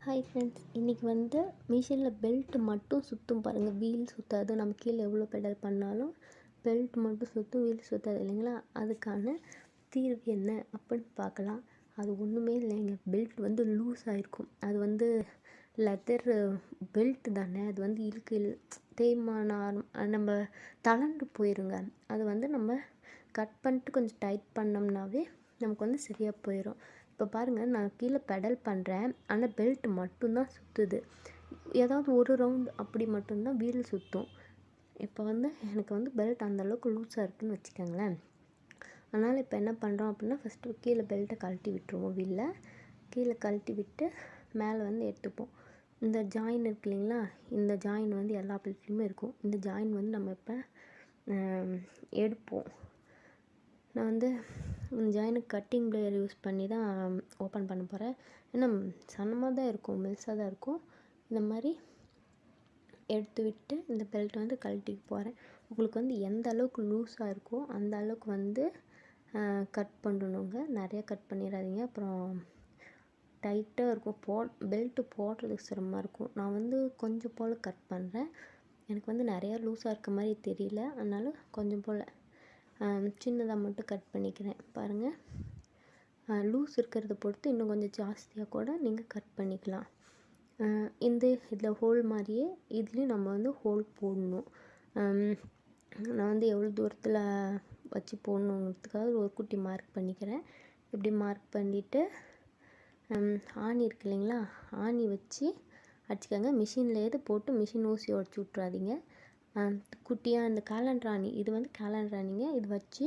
Hi friends, இன்றைக்கி வந்து மிஷினில் பெல்ட் மட்டும் சுற்றும் பாருங்கள். வீல் சுற்றாது. நம்ம கீழே எவ்வளோ பெடல் பண்ணாலும் பெல்ட் மட்டும் சுற்றும், வீல் சுற்றாது இல்லைங்களா? அதுக்கான தீர்வு என்ன அப்படின்னு பார்க்கலாம். அது ஒன்றுமே இல்லைங்க. பெல்ட் வந்து லூஸ் ஆகிருக்கும். அது வந்து லெதர் பெல்ட் தானே, அது வந்து தேய்மானம் நம்ம தளர்ந்து போயிருங்க. அது வந்து நம்ம கட் பண்ணிட்டு கொஞ்சம் டைட் பண்ணோம்னாவே நமக்கு வந்து சரியாக போயிடும். இப்போ பாருங்கள், நான் கீழே பெடல் பண்ணுறேன், ஆனால் பெல்ட் மட்டும்தான் சுற்றுது. ஏதாவது ஒரு ரவுண்ட் அப்படி மட்டும்தான் வீல் சுற்றும். இப்போ வந்து எனக்கு வந்து பெல்ட் அந்தளவுக்கு லூஸாக இருக்குதுன்னு வச்சுக்கோங்களேன். அதனால் இப்போ என்ன பண்ணுறோம் அப்படின்னா, ஃபஸ்ட்டு கீழே பெல்ட்டை கழட்டி விட்டுருவோம். வீலில் கீழே கழட்டி விட்டு மேலே வந்து எடுத்துப்போம். இந்த ஜாயின் இருக்கு இல்லைங்களா? இந்த ஜாயின் வந்து எல்லா பெல்ட்லேயுமே இருக்கும். இந்த ஜாயின் வந்து நம்ம இப்போ எடுப்போம். நான் வந்து ஜாயினுக்கு கட்டிங் பிளேயர் யூஸ் பண்ணி தான் ஓப்பன் பண்ண போகிறேன். ஏன்னா சன்னமாக தான் இருக்கும், மெல்ஸாக தான் இருக்கும். இந்த மாதிரி எடுத்து விட்டு இந்த பெல்ட் வந்து கழட்டிக்க போகிறேன். உங்களுக்கு வந்து எந்த அளவுக்கு லூஸாக இருக்கோ அந்த அளவுக்கு வந்து கட் பண்ணணுங்க. நிறையா கட் பண்ணிடாதீங்க, அப்புறம் டைட்டாக இருக்கும். பெல்ட்டு போடுறதுக்கு சிரமமாக இருக்கும். நான் வந்து கொஞ்சம் போல் கட் பண்ணுறேன். எனக்கு வந்து நிறையா லூஸாக இருக்க மாதிரி தெரியல, அதனால் கொஞ்சம் போல் சின்னதாக மட்டும் கட் பண்ணிக்கிறேன். பாருங்கள், லூஸ் இருக்கிறத பொறுத்து இன்னும் கொஞ்சம் ஜாஸ்தியாக கூட நீங்கள் கட் பண்ணிக்கலாம். இதில் ஹோல் மாதிரியே இதுலேயும் நம்ம வந்து ஹோல் போடணும். நான் வந்து எவ்வளோ தூரத்தில் வச்சு போடணுங்கிறதுக்காக ஒரு குட்டி மார்க் பண்ணிக்கிறேன். இப்படி மார்க் பண்ணிவிட்டு ஆணி இருக்கு இல்லைங்களா? ஆணி வச்சு அடிச்சுக்கோங்க. மிஷின்லேயே போட்டு மிஷின் ஊசி உடச்சி விட்றாதீங்க. குட்டியாக இந்த கேலண்டர் ஆணி, இது வந்து கேலண்டர் ஆணிங்க. இது வச்சு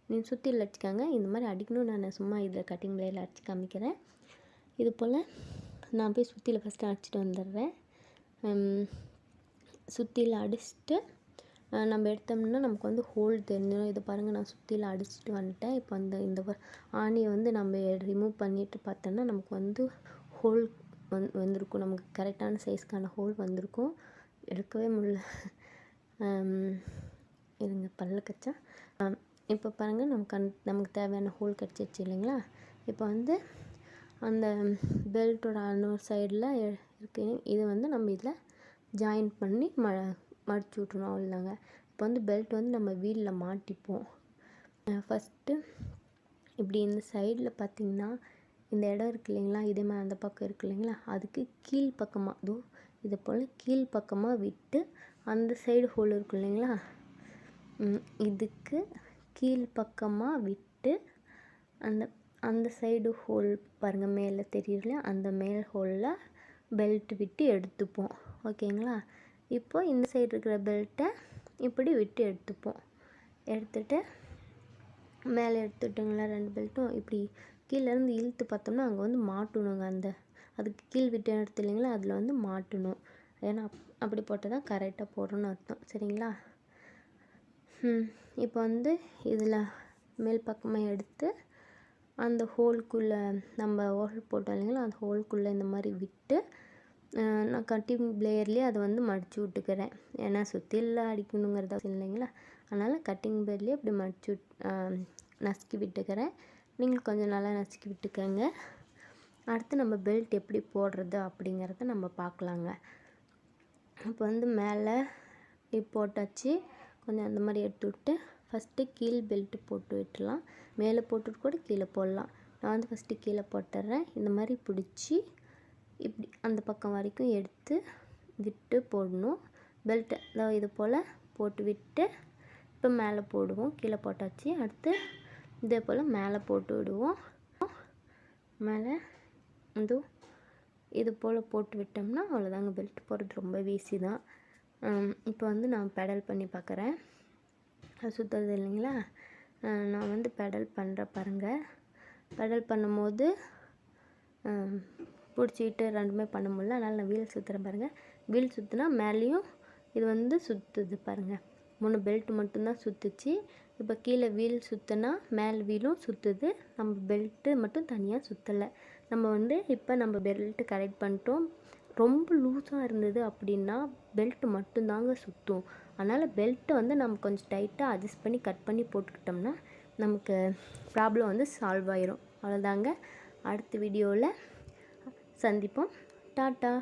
நீங்கள் சுற்றியில் அடிச்சுக்காங்க. இந்த மாதிரி அடிக்கணும். நான் சும்மா இதில் கட்டிங் பிளேயரில் அடித்து காமிக்கிறேன். இது போல் நான் போய் சுற்றியில் ஃபஸ்ட்டு அடிச்சுட்டு வந்துடுறேன். சுற்றியில் அடிச்சுட்டு நம்ம எடுத்தோம்னா நமக்கு வந்து ஹோல் தெரிஞ்சிடும். இது பாருங்கள், நான் சுற்றியில் அடிச்சுட்டு வந்துட்டேன். இப்போ இந்த ஆணியை வந்து நம்ம ரிமூவ் பண்ணிவிட்டு பார்த்தோன்னா நமக்கு வந்து ஹோல் வந்திருக்கும். நமக்கு கரெக்டான சைஸ்க்கான ஹோல் வந்திருக்கும். எடுக்கவே முடியல. இருங்க, பல்ல கச்சா. இப்போ பாருங்கள், நமக்கு தேவையான ஹோல் கிடச்சிருச்சு இல்லைங்களா? இப்போ வந்து அந்த பெல்ட்டோட இன்னொரு சைடில் இருக்கு. இது வந்து நம்ம இதில் ஜாயின் பண்ணி மடிச்சு விட்ருணும். அவ்வளோதாங்க. இப்போ வந்து பெல்ட் வந்து நம்ம வீலில் மாட்டிப்போம். ஃபஸ்ட்டு இப்படி இந்த சைடில் பார்த்திங்கன்னா இந்த இடம் இருக்குது இல்லைங்களா? இதே மாதிரி அந்த பக்கம் இருக்குது இல்லைங்களா? அதுக்கு கீழ் பக்கமாக இதை போல் கீழ் பக்கமாக விட்டு அந்த சைடு ஹோல் இருக்கும் இல்லைங்களா? இதுக்கு கீழ் பக்கமாக விட்டு அந்த சைடு ஹோல் பாருங்கள், மேலே தெரியல, அந்த மேல் ஹோலில் பெல்ட் விட்டு எடுத்துப்போம். ஓகேங்களா? இப்போ இந்த சைடு இருக்கிற பெல்ட்டை இப்படி விட்டு எடுத்துப்போம். எடுத்துகிட்டு மேலே எடுத்துட்டோங்களா? 2 பெல்ட்டும் இப்படி கீழேருந்து இழுத்து பார்த்தோம்னா அங்கே வந்து மாட்டணுங்க. அதுக்கு கீழ் விட்டு எடுத்து இல்லைங்களா? அதில் வந்து மாட்டணும். ஏன்னா அப்படி போட்டால் தான் கரெக்டாக போடணும்னு அர்த்தம். சரிங்களா? இப்போ வந்து இதில் மேல் பக்கமாக எடுத்து அந்த ஹோல்குள்ளே நம்ம ஹோல் போட்டோம் இல்லைங்களா? அந்த ஹோல்குள்ளே இந்த மாதிரி விட்டு நான் கட்டிங் பிளேயர்லேயே அதை வந்து மடித்து விட்டுக்கிறேன். ஏன்னா சுற்றில அடிக்கணுங்கிறத இல்லைங்களா? அதனால் கட்டிங் பிளேயர்லேயே இப்படி மடித்து நசுக்கி விட்டுக்கிறேன். நீங்கள் கொஞ்சம் நல்லா நசுக்கி விட்டுக்கோங்க. அடுத்து நம்ம பெல்ட் எப்படி போடுறது அப்படிங்கிறத நம்ம பார்க்கலாங்க. இப்போ வந்து மேலே போட்டாச்சு. கொஞ்சம் அந்த மாதிரி எடுத்து விட்டு ஃபஸ்ட்டு கீழ் பெல்ட்டு போட்டு விட்டுலாம். மேலே போட்டுட்டு கூட கீழே போடலாம். நான் வந்து ஃபஸ்ட்டு கீழே போட்டுடுறேன். இந்த மாதிரி பிடிச்சி இப்படி அந்த பக்கம் வரைக்கும் எடுத்து விட்டு போடணும். பெல்ட்டை இது போல் போட்டு விட்டு இப்போ மேலே போடுவோம். கீழே போட்டாச்சு. அடுத்து இதே போல் மேலே போட்டு விடுவோம். மேலே இது போல் போட்டு விட்டோம்னா அவ்வளோதாங்க. பெல்ட் போடுறது ரொம்ப ஈஸி தான். இப்போ வந்து நான் பெடல் பண்ணி பார்க்குறேன். சுற்றுறது இல்லைங்களா? நான் வந்து பெடல் பண்ணுறேன் பாருங்கள். பெடல் பண்ணும்போது பிடிச்சிக்கிட்டு ரெண்டுமே பண்ண முடியல. அதனால் நான் வீல் சுற்றுறேன் பாருங்கள். வீல் சுற்றுனா மேலேயும் இது வந்து சுற்றுது பாருங்கள். 3 பெல்ட் மட்டும்தான் சுற்றுச்சு. இப்போ கீழே வீல் சுற்றினா மேல் வீலும் சுற்றுது. நம்ம பெல்ட்டு மட்டும் தனியாக சுற்றலை. நம்ம வந்து இப்போ நம்ம பெல்ட்டு கரெக்ட் பண்ணிட்டோம். ரொம்ப லூஸாக இருந்தது அப்படின்னா பெல்ட்டு மட்டும்தாங்க சுற்றும். அதனால் பெல்ட்டை வந்து நம்ம கொஞ்சம் டைட்டாக அட்ஜஸ்ட் பண்ணி கட் பண்ணி போட்டுக்கிட்டோம்னா நமக்கு ப்ராப்ளம் வந்து சால்வ் ஆயிரும். அவ்வளோதாங்க. அடுத்த வீடியோவில் சந்திப்போம். டாட்டா.